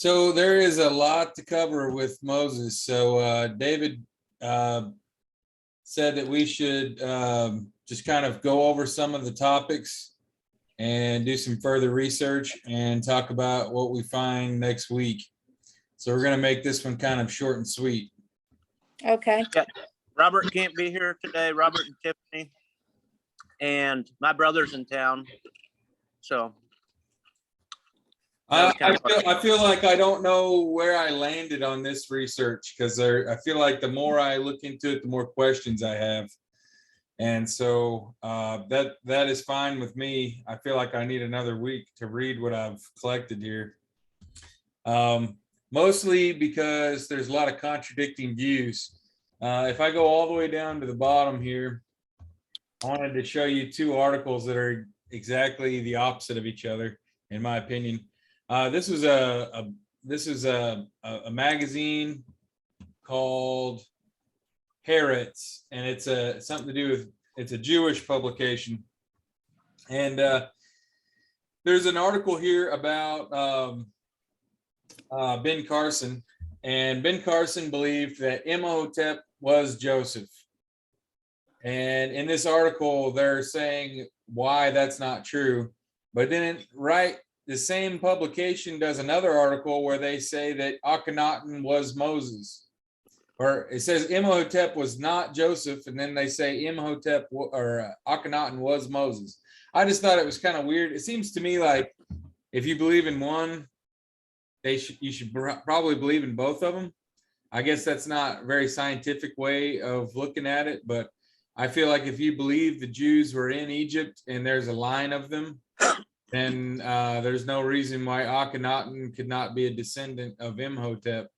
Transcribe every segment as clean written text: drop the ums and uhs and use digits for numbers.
So there is a lot to cover with Moses. So David said that we should just kind of go over some of the topics and do some further research and talk about what we find next week. So we're going to make this one kind of short and sweet. Okay. Yeah. Robert can't be here today. Robert and Tiffany, and my brother's in town. So I feel like I don't know where I landed on this research, because I feel like the more I look into it, the more questions I have. And so that is fine with me. I feel like I need another week to read what I've collected here. Mostly because there's a lot of contradicting views. If I go all the way down to the bottom here, I wanted to show you two articles that are exactly the opposite of each other, in my opinion. This is a magazine called Haaretz, and it's something to do with, it's a Jewish publication. And there's an article here about Ben Carson, and Ben Carson believed that Imhotep was Joseph. And in this article, they're saying why that's not true. But then the same publication does another article where they say that Akhenaten was Moses. Or it says Imhotep was not Joseph, and then they say Imhotep or Akhenaten was Moses. I just thought it was kind of weird. It seems to me like if you believe in one, you should probably believe in both of them. I guess that's not a very scientific way of looking at it, but I feel like if you believe the Jews were in Egypt and there's a line of them, then there's no reason why Akhenaten could not be a descendant of Imhotep.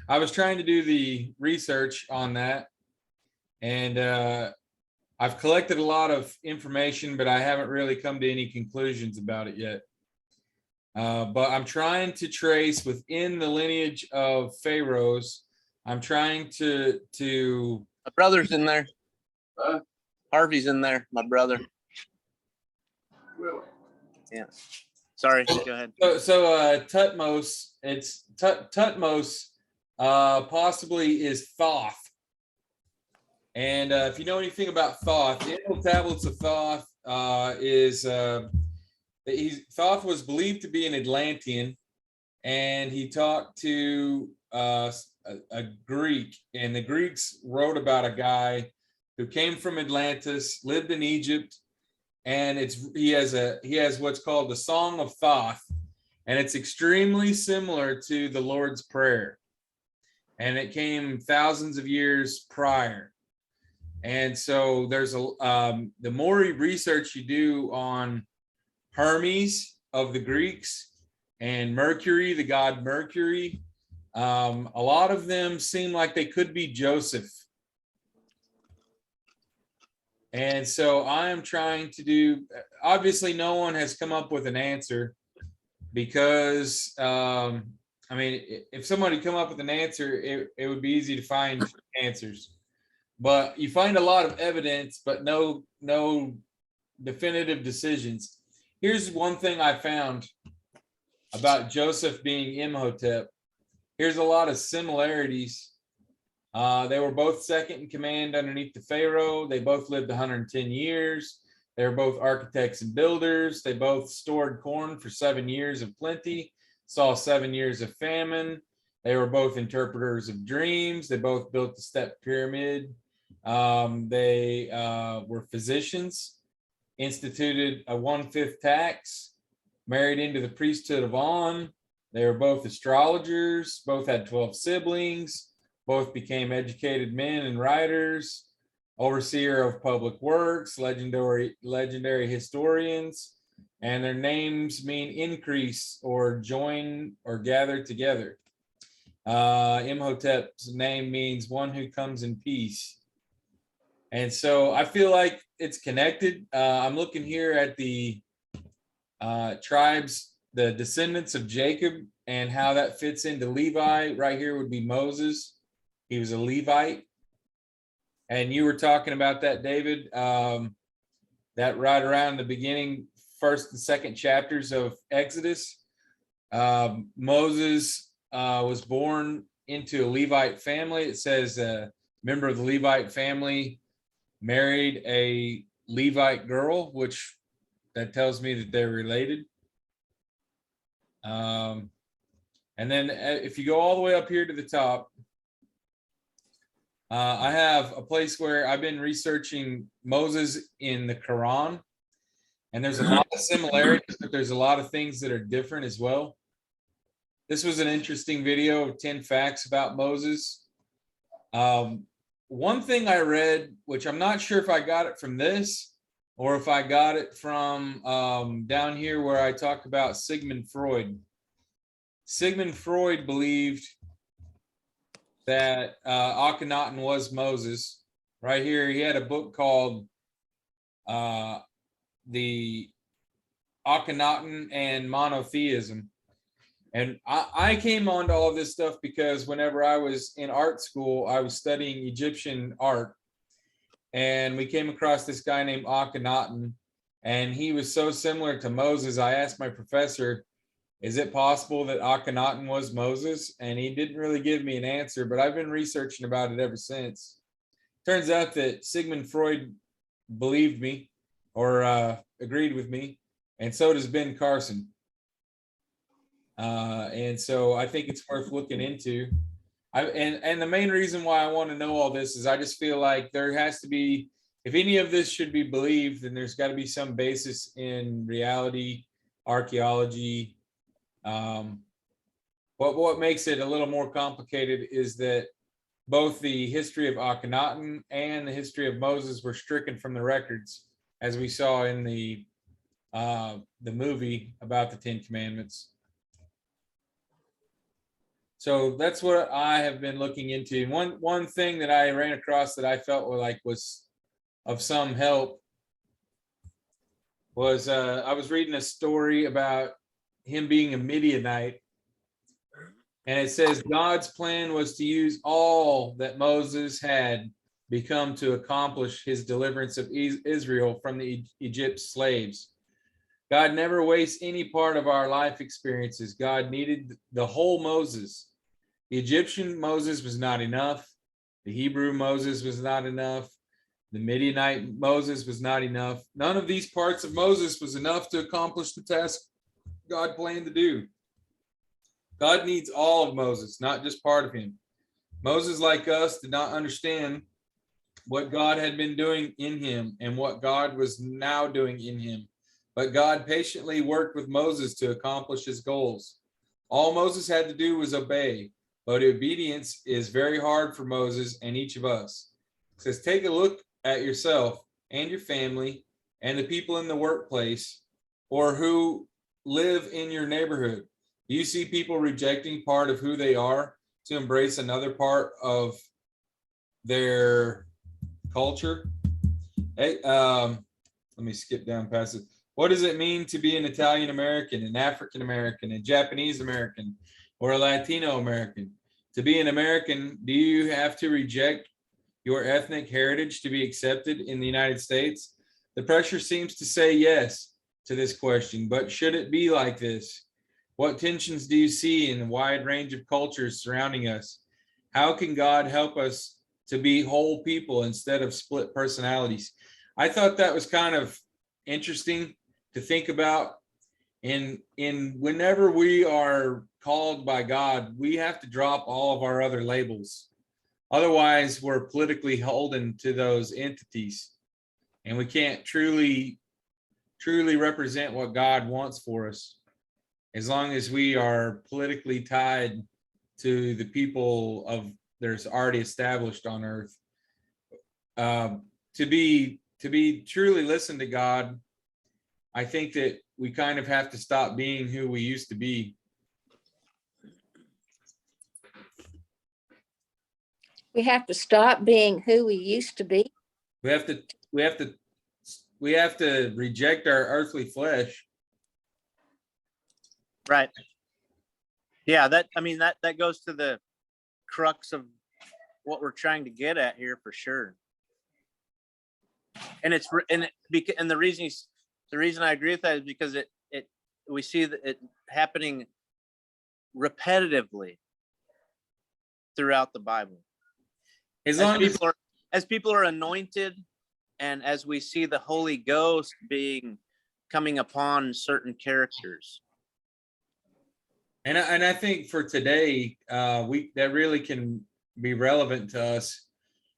I was trying to do the research on that, and I've collected a lot of information, but I haven't really come to any conclusions about it yet. But I'm trying to trace within the lineage of pharaohs. I'm trying to my brother's in there. Harvey's in there, my brother. Yeah. Sorry, go ahead. So Tutmos, Tutmos possibly is Thoth. And if you know anything about Thoth, the Emerald Tablets of Thoth Thoth was believed to be an Atlantean, and he talked to a Greek, and the Greeks wrote about a guy who came from Atlantis, lived in Egypt, and he has what's called the Song of Thoth, and it's extremely similar to the Lord's Prayer, and it came thousands of years prior. And so there's the more research you do on Hermes of the Greeks and Mercury, the god Mercury, a lot of them seem like they could be Joseph. And so I am trying to do, obviously no one has come up with an answer, because I mean, if somebody come up with an answer, it would be easy to find answers. But you find a lot of evidence, but no definitive decisions. Here's one thing I found about Joseph being Imhotep. Here's a lot of similarities. They were both second in command underneath the Pharaoh. They both lived 110 years. They were both architects and builders. They both stored corn for 7 years of plenty, saw 7 years of famine. They were both interpreters of dreams. They both built the step pyramid. They were physicians, instituted a 1/5 tax, married into the priesthood of On. They were both astrologers, both had 12 siblings, both became educated men and writers, overseer of public works, legendary historians, and their names mean increase or join or gather together. Imhotep's name means one who comes in peace. And so I feel like it's connected. I'm looking here at the tribes, the descendants of Jacob, and how that fits into Levi. Right here would be Moses. He was a Levite. And you were talking about that, David, that right around the beginning, first and second chapters of Exodus, Moses was born into a Levite family. It says a member of the Levite family married a Levite girl, which that tells me that they're related. And then if you go all the way up here to the top, I have a place where I've been researching Moses in the Quran, and there's a lot of similarities, but there's a lot of things that are different as well. This was an interesting video of 10 facts about Moses. One thing I read, which I'm not sure if I got it from this or if I got it from down here where I talk about Sigmund Freud. Sigmund Freud believed that Akhenaten was Moses. Right here, he had a book called The Akhenaten and Monotheism. And I came onto all of this stuff because whenever I was in art school, I was studying Egyptian art. And we came across this guy named Akhenaten, and he was so similar to Moses. I asked my professor, is it possible that Akhenaten was Moses? And he didn't really give me an answer, but I've been researching about it ever since. Turns out that Sigmund Freud believed me or agreed with me, and so does Ben Carson. And so I think it's worth looking into. And the main reason why I want to know all this is I just feel like there has to be, if any of this should be believed, then there's got to be some basis in reality, archaeology. What makes it a little more complicated is that both the history of Akhenaten and the history of Moses were stricken from the records, as we saw in the movie about the Ten Commandments. So that's what I have been looking into. One thing that I ran across that I felt like was of some help was I was reading a story about him being a Midianite. And it says God's plan was to use all that Moses had become to accomplish his deliverance of Israel from the Egypt slaves. God never wastes any part of our life experiences. God needed the whole Moses. The Egyptian Moses was not enough. The Hebrew Moses was not enough. The Midianite Moses was not enough. None of these parts of Moses was enough to accomplish the task God planned to do. God needs all of Moses, not just part of him. Moses, like us, did not understand what God had been doing in him and what God was now doing in him. But God patiently worked with Moses to accomplish his goals. All Moses had to do was obey, but obedience is very hard for Moses and each of us. It says, take a look at yourself and your family and the people in the workplace or who live in your neighborhood. Do you see people rejecting part of who they are to embrace another part of their culture? Hey, let me skip down past it. What does it mean to be an Italian American, an African American, a Japanese American, or a Latino American? To be an American, do you have to reject your ethnic heritage to be accepted in the United States? The pressure seems to say yes to this question, but should it be like this? What tensions do you see in the wide range of cultures surrounding us? How can God help us to be whole people instead of split personalities? I thought that was kind of interesting to think about. In whenever we are called by God, we have to drop all of our other labels. Otherwise, we're politically holden to those entities, and we can't truly represent what God wants for us. As long as we are politically tied to the people of there's already established on earth, to be truly listen to God, I think that we kind of have to stop being who we used to be. We have to stop being who we used to be. We have to reject our earthly flesh. Right. Yeah, that goes to the crux of what we're trying to get at here for sure. And the reason I agree with that is because we see that it happening repetitively throughout the Bible. As long as As people are anointed, and as we see the Holy Ghost coming upon certain characters. And I think for today, that really can be relevant to us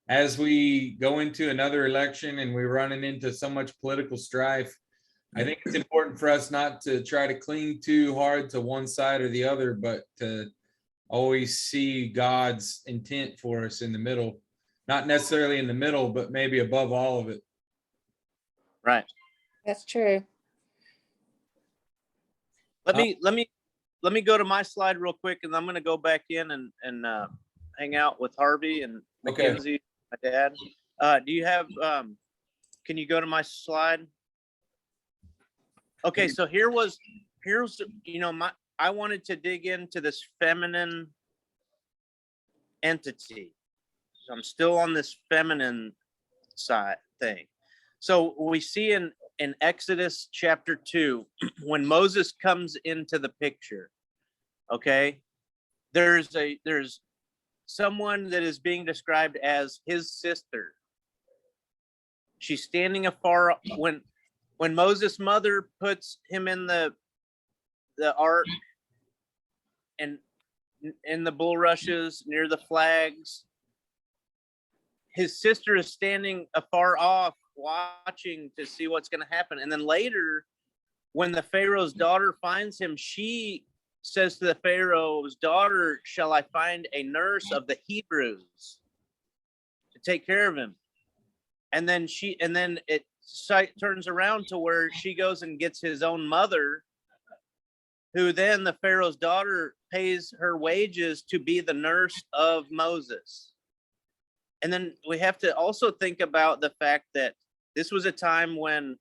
as we go into another election and we're running into so much political strife. I think it's important for us not to try to cling too hard to one side or the other, but to always see God's intent for us in the middle, not necessarily in the middle, but maybe above all of it. Right. That's true. Let me go to my slide real quick, and I'm going to go back in and hang out with Harvey and Mackenzie, my dad. Do you have? Can you go to my slide? Okay, so here's I wanted to dig into this feminine entity. So I'm still on this feminine side thing. So we see in Exodus chapter 2, when Moses comes into the picture, okay, there's someone that is being described as his sister. She's standing afar when Moses' mother puts him in the ark and in the bulrushes near the flags. His sister is standing afar off watching to see what's going to happen. And then later, when the Pharaoh's daughter finds him, she says to the Pharaoh's daughter, "Shall I find a nurse of the Hebrews to take care of him?" And then it turns around to where she goes and gets his own mother, who then the Pharaoh's daughter pays her wages to be the nurse of Moses. And then we have to also think about the fact that this was a time when,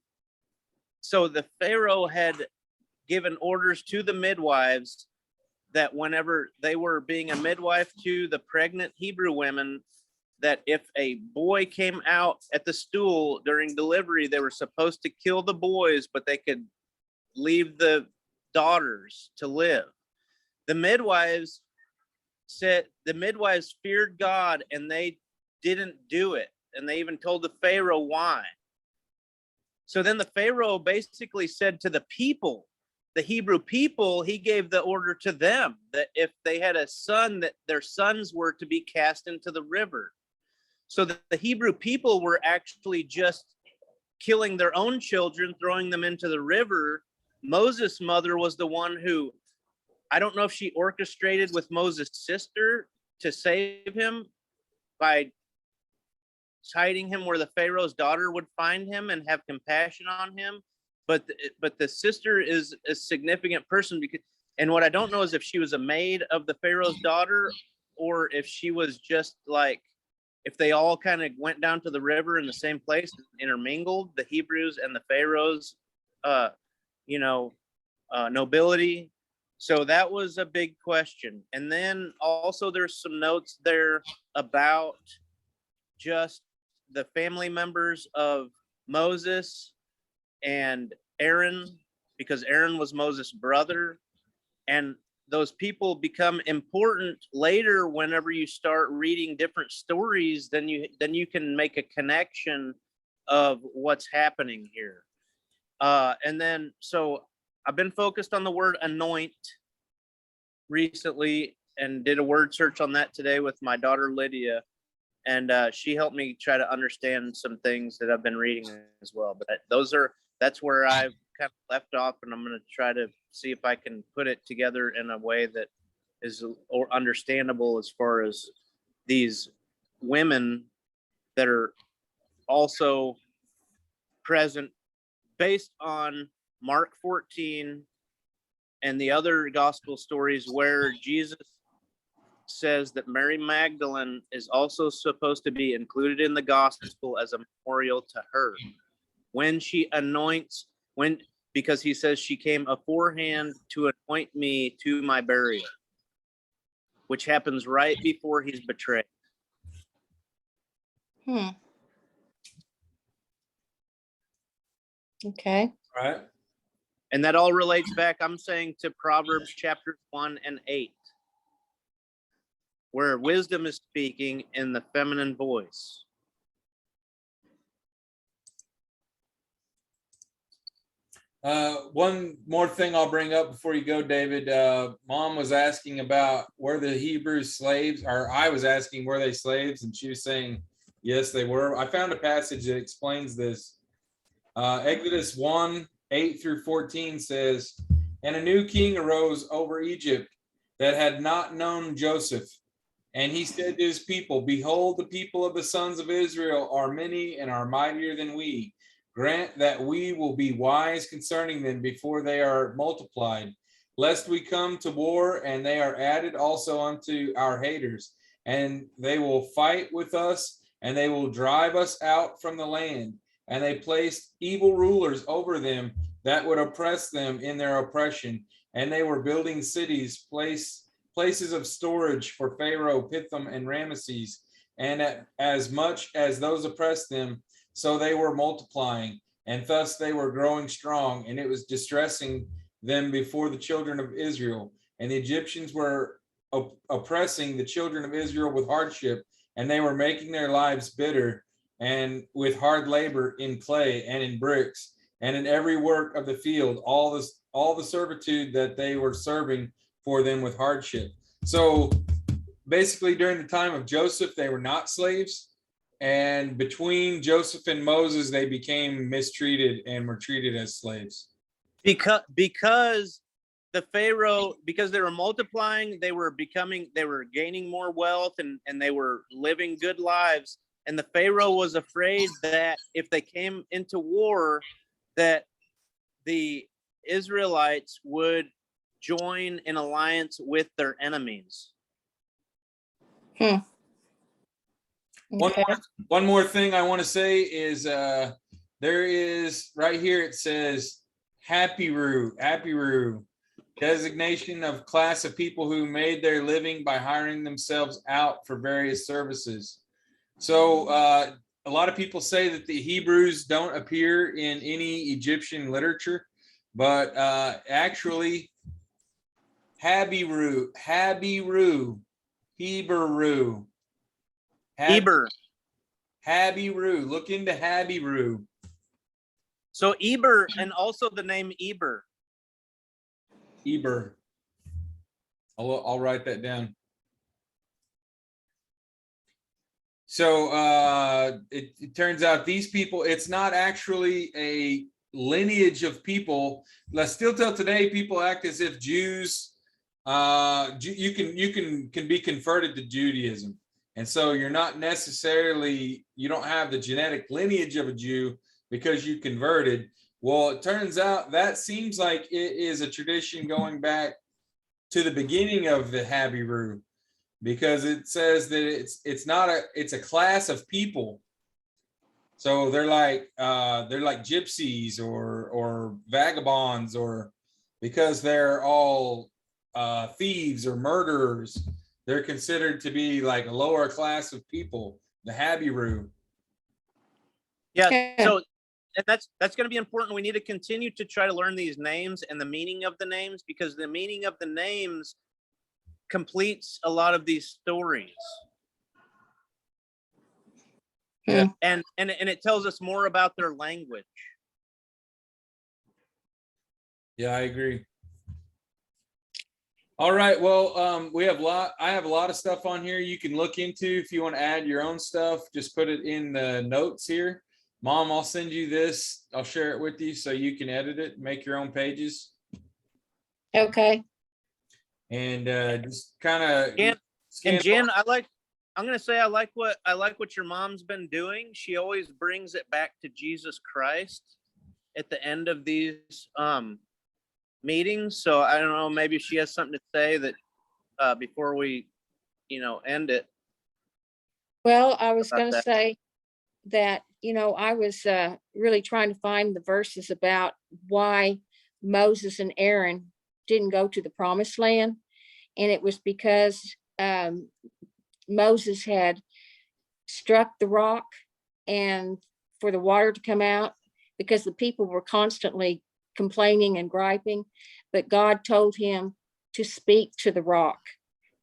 so the Pharaoh had given orders to the midwives that whenever they were being a midwife to the pregnant Hebrew women, that if a boy came out at the stool during delivery, they were supposed to kill the boys, but they could leave the daughters to live. The midwives feared God, and they didn't do it. And they even told the Pharaoh why. So then the Pharaoh basically said to the people, the Hebrew people, he gave the order to them that if they had a son, that their sons were to be cast into the river. So the Hebrew people were actually just killing their own children, throwing them into the river. Moses' mother was the one who, I don't know if she orchestrated with Moses' sister to save him by hiding him where the Pharaoh's daughter would find him and have compassion on him. But the sister is a significant person, because, and what I don't know is if she was a maid of the Pharaoh's daughter, or if she was just like, if they all kind of went down to the river in the same place and intermingled, the Hebrews and the Pharaoh's, nobility. So that was a big question. And then also there's some notes there about just the family members of Moses and Aaron, because Aaron was Moses' brother. And those people become important later whenever you start reading different stories. Then you can make a connection of what's happening here. And then, so I've been focused on the word anoint recently and did a word search on that today with my daughter Lydia. And she helped me try to understand some things that I've been reading as well. But that's where I've kind of left off, and I'm going to try to see if I can put it together in a way that is understandable as far as these women that are also present based on Mark 14 and the other gospel stories where Jesus says that Mary Magdalene is also supposed to be included in the gospel as a memorial to her when she anoints, because he says she came aforehand to anoint me to my burial, which happens right before he's betrayed. Okay. Right. And that all relates back, I'm saying, to Proverbs chapters 1 and 8, where wisdom is speaking in the feminine voice. One more thing I'll bring up before you go, David. Mom was asking about were the Hebrews slaves, or I was asking were they slaves, and she was saying yes, they were. I found a passage that explains this. Exodus 1:8-14 says, "And a new king arose over Egypt that had not known Joseph. And he said to his people, Behold, the people of the sons of Israel are many and are mightier than we. Grant that we will be wise concerning them before they are multiplied, lest we come to war and they are added also unto our haters. And they will fight with us, and they will drive us out from the land. And they placed evil rulers over them that would oppress them in their oppression. And they were building cities, places of storage for Pharaoh, Pithom, and Ramesses. And as much as those oppressed them, so they were multiplying. And thus they were growing strong, and it was distressing them before the children of Israel. And the Egyptians were oppressing the children of Israel with hardship, and they were making their lives bitter, and with hard labor in clay and in bricks, and in every work of the field, all the servitude that they were serving for them with hardship." So basically, during the time of Joseph, they were not slaves. And between Joseph and Moses, they became mistreated and were treated as slaves. Because the Pharaoh, because they were multiplying, they were gaining more wealth, and they were living good lives. And the Pharaoh was afraid that if they came into war, that the Israelites would join in alliance with their enemies. Okay. One more thing I want to say is there is right here, it says Happy-ru, designation of class of people who made their living by hiring themselves out for various services. So a lot of people say that the Hebrews don't appear in any Egyptian literature, but actually Habiru, Hebrew, Habiru. Look into Habiru. So Eber, and also the name Eber. Eber. I'll write that down. So it turns out these people, it's not actually a lineage of people. Let's still till today, people act as if Jews, you can be converted to Judaism. And so you're not necessarily, you don't have the genetic lineage of a Jew because you converted. Well, it turns out that seems like it is a tradition going back to the beginning of the Habiru, because it says that it's a class of people. So they're like gypsies or vagabonds, or because they're all thieves or murderers, they're considered to be like a lower class of people, the Habiru. Yeah, so and that's going to be important. We need to continue to try to learn these names and the meaning of the names, because the meaning of the names completes a lot of these stories. Yeah. And it tells us more about their language. Yeah, I agree. All right. Well, I have a lot of stuff on here you can look into. If you want to add your own stuff, just put it in the notes here. Mom, I'll send you this. I'll share it with you so you can edit it, make your own pages. Okay. And just kind of. And Jen, I like what your mom's been doing. She always brings it back to Jesus Christ at the end of these meetings. So I don't know, maybe she has something to say that before we, end it. Well, I was About going to that. say that, I was really trying to find the verses about why Moses and Aaron didn't go to the promised land. And it was because Moses had struck the rock and for the water to come out, because the people were constantly complaining and griping, but God told him to speak to the rock.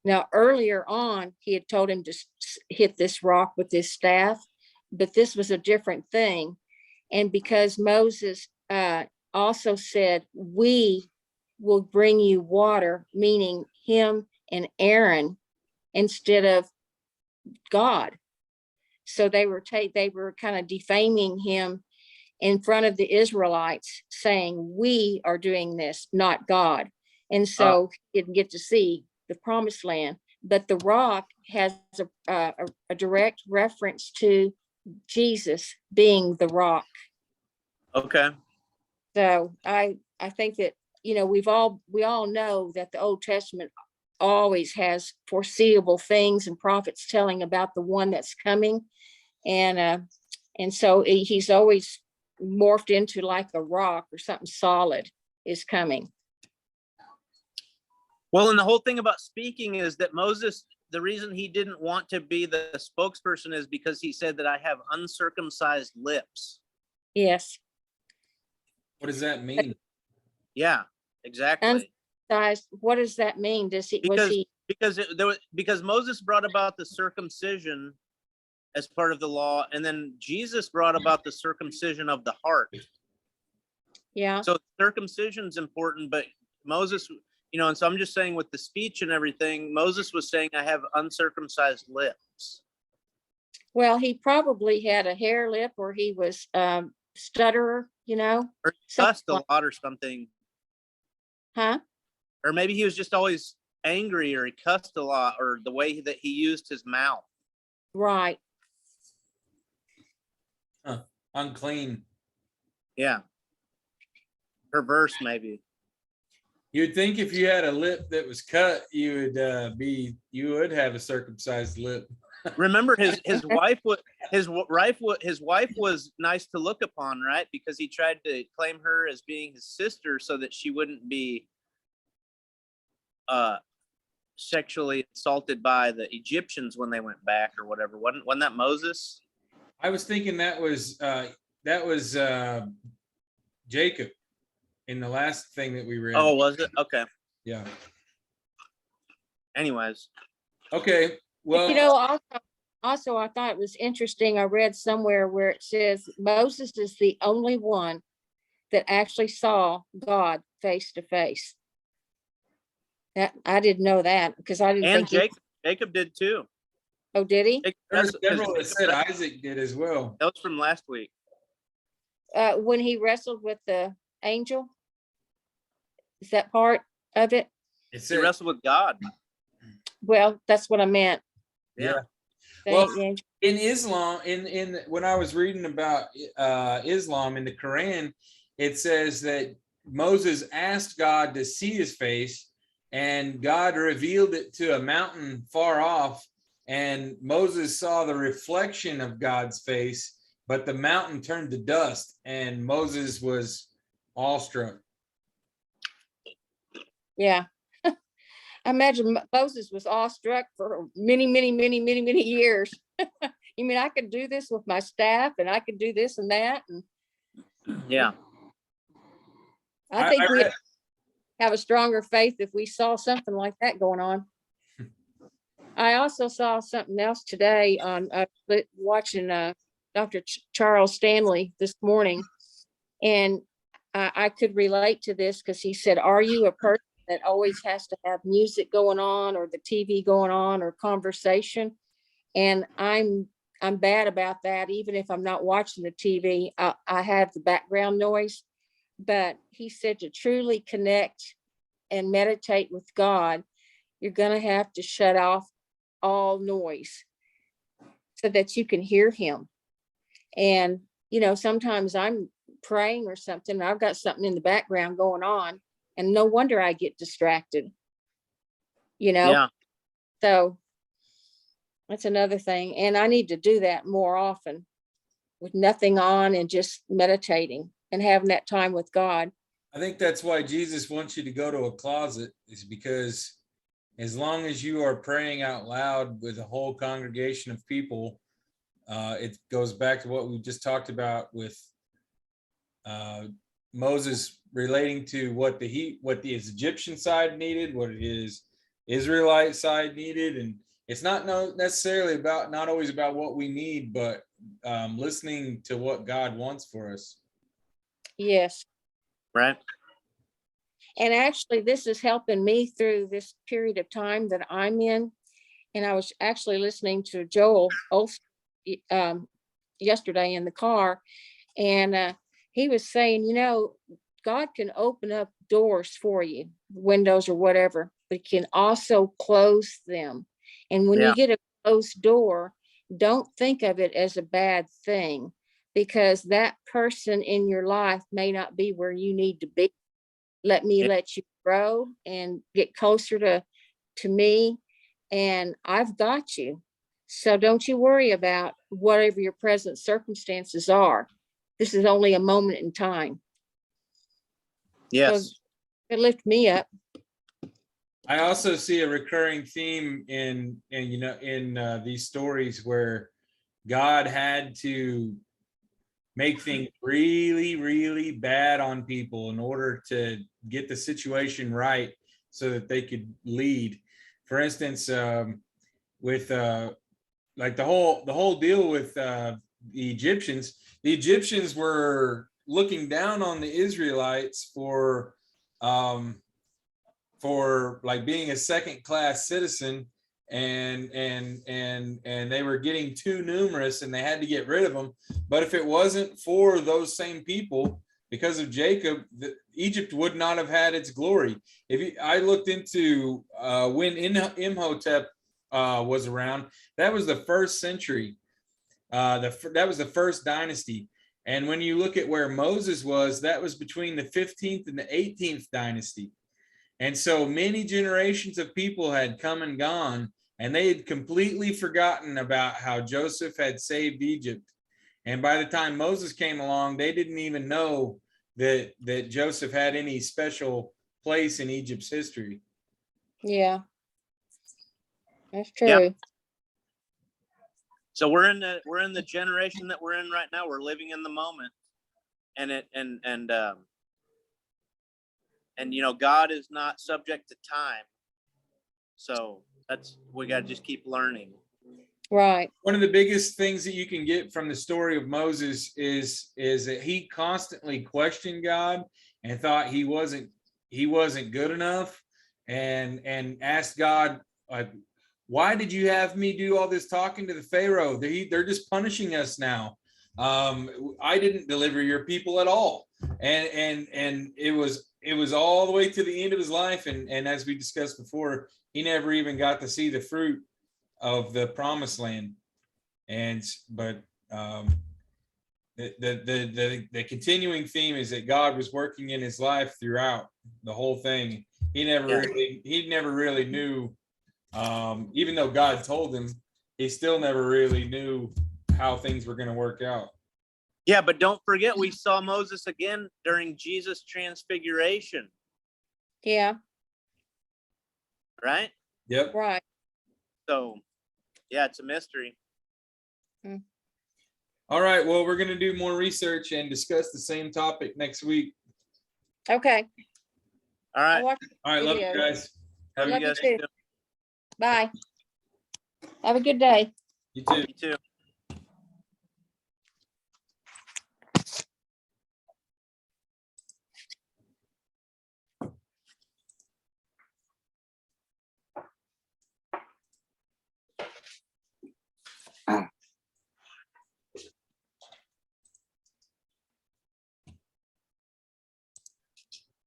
Now, earlier on, he had told him to hit this rock with his staff, but this was a different thing. And because Moses also said, we will bring you water, meaning him and Aaron instead of God. So they were kind of defaming him in front of the Israelites, saying, we are doing this, not God. And so he didn't get to see the promised land. But the rock has a direct reference to Jesus being the rock. Okay. So I think that, you know, we all know that the Old Testament always has foreseeable things and prophets telling about the one that's coming. And so he's always morphed into like a rock or something solid is coming. Well, and the whole thing about speaking is that Moses, the reason he didn't want to be the spokesperson is because he said that I have uncircumcised lips. Yes. What does that mean? Yeah, exactly. Uncircumcised, what does that mean? Because Moses brought about the circumcision as part of the law, and then Jesus brought about the circumcision of the heart. Yeah. So circumcision's important, but Moses, you know, and so I'm just saying with the speech and everything, Moses was saying I have uncircumcised lips. Well, he probably had a hair lip, or he was stutterer, you know, Or cussed a lot or something. Huh? Or maybe he was just always angry, or he cussed a lot, or the way that he used his mouth. Right. Unclean. Yeah. Perverse, maybe. You'd think if you had a lip that was cut, you would have a circumcised lip. Remember, his wife was nice to look upon, right? Because he tried to claim her as being his sister so that she wouldn't be sexually assaulted by the Egyptians when they went back or whatever. Wasn't that Moses? I was thinking that was Jacob in the last thing that we read. Oh, was it? Okay. Yeah. Anyways. Okay. Well, you know, also I thought it was interesting. I read somewhere where it says Moses is the only one that actually saw God face to face. That I didn't know that, because I didn't and think Jacob did too. Oh, did he? there's several that said Isaac did as well. That was from last week. When he wrestled with the angel, is that part of it? He wrestled with God. Well, that's what I meant. Yeah. The Well, angel. in Islam, in when I was reading about Islam in the Quran, it says that Moses asked God to see his face, and God revealed it to a mountain far off, and Moses saw the reflection of God's face, but the mountain turned to dust, and Moses was awestruck. Yeah. I imagine Moses was awestruck for many years. You mean I could do this with my staff, and I could do this and that? And yeah. I think we have a stronger faith if we saw something like that going on. I also saw something else today on watching Dr. Charles Stanley this morning, and I could relate to this because he said, are you a person that always has to have music going on, or the TV going on, or conversation? And I'm bad about that. Even if I'm not watching the TV, I have the background noise. But he said to truly connect and meditate with God, you're going to have to shut off all noise so that you can hear him. And, you know, sometimes I'm praying or something, and I've got something in the background going on, and no wonder I get distracted, you know? Yeah. So that's another thing. And I need to do that more often, with nothing on and just meditating and having that time with God. I think that's why Jesus wants you to go to a closet, is because as long as you are praying out loud with a whole congregation of people, it goes back to what we just talked about with Moses relating to what the Egyptian side needed, what his Israelite side needed, and it's not necessarily about, not always about what we need, but listening to what God wants for us. Yes. Right. And actually, this is helping me through this period of time that I'm in. And I was actually listening to Joel yesterday in the car, and he was saying, God can open up doors for you, windows or whatever, but he can also close them. And when you get a closed door, don't think of it as a bad thing, because that person in your life may not be where you need to be. Let you grow and get closer to me, and I've got you. So don't you worry about whatever your present circumstances are. This is only a moment in time. Yes. So it lifted me up. I also see a recurring theme in these stories where God had to make things really, really bad on people in order to get the situation right so that they could lead. For instance, with like the whole deal with the Egyptians were looking down on the Israelites for like being a second class citizen, and they were getting too numerous and they had to get rid of them. But if it wasn't for those same people, because of Jacob, Egypt would not have had its glory. I looked into when Imhotep was around, that was the first century. That was the first dynasty. And when you look at where Moses was, that was between the 15th and the 18th dynasty. And so many generations of people had come and gone, and they had completely forgotten about how Joseph had saved Egypt. And by the time Moses came along, they didn't even know that Joseph had any special place in Egypt's history. Yeah, that's true. Yep. So we're in the generation that we're in right now. We're living in the moment, and God is not subject to time. So we got to just keep learning. Right. One of the biggest things that you can get from the story of Moses is that he constantly questioned God and thought he wasn't good enough, and asked God, like, why did you have me do all this talking to the Pharaoh? They're just punishing us now. I didn't deliver your people at all. And it was all the way to the end of his life. And as we discussed before, he never even got to see the fruit of the promised land. But the continuing theme is that God was working in his life throughout the whole thing. He never really knew, even though God told him, he still never really knew how things were going to work out. Yeah, but don't forget, we saw Moses again during Jesus' transfiguration. Yeah. Right? Yep. Right. So, yeah, it's a mystery. All right. Well, we're going to do more research and discuss the same topic next week. Okay. All right. All right. Love you guys. Have Love you guys you too. too. Bye. Have a good day. You too. You too.